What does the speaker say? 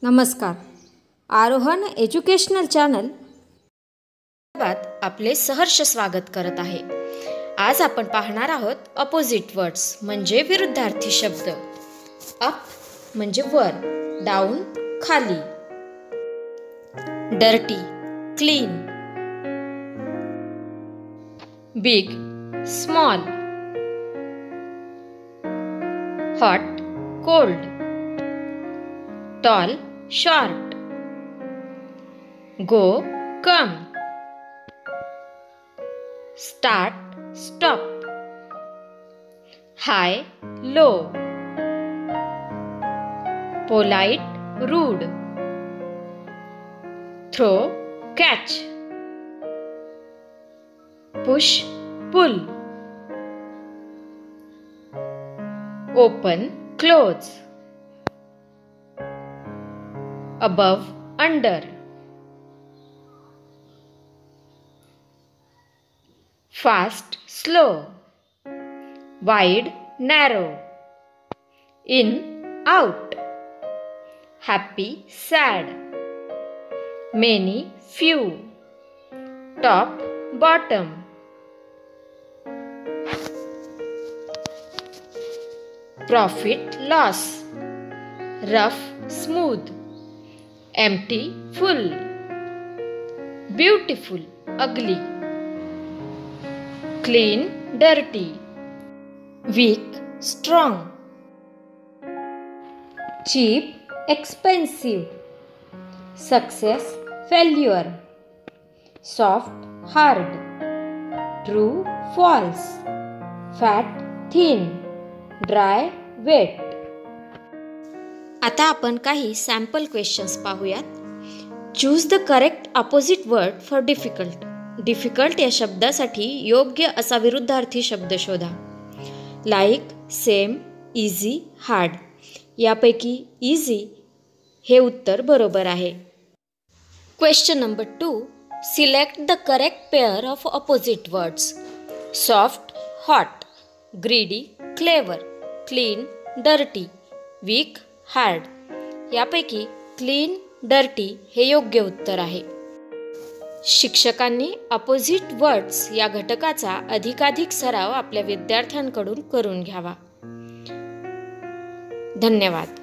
नमस्कार. आरोहण educational channel आपले सहर्ष स्वागत करत आहे. आज आपण पाहणार आहोत अपोजिट वर्ड्स म्हणजे विरुद्धार्थी शब्द. अप म्हणजे वर, डाऊन खाली, dirty clean, big small, hot cold, tall short, go come, start stop, high low, polite rude, throw catch, push pull, open close, above under, fast slow, wide narrow, in out, happy sad, many few, top bottom, profit loss, rough smooth, empty full, beautiful ugly, clean dirty, weak strong, cheap expensive, success failure, soft hard, true false, fat thin, dry wet. आता आपण काही sample questions पाहूयात. Choose the correct opposite word for difficult. Difficult या शब्दासाठी योग्य असा विरुद्धार्थी शब्द शोधा. Like, same, easy, hard. यापैकी इझी हे उत्तर बरोबर आहे. Question number 2. Select the correct pair of opposite words. Soft hot, greedy clever, clean dirty, weak hard. यापैकी क्लीन डर्टी हे योग्य उत्तर आहे. शिक्षकांनी अपोजिट वर्ड्स या घटकाचा अधिकाधिक सराव आपल्या विद्यार्थ्यांकडून करून घ्यावा. धन्यवाद.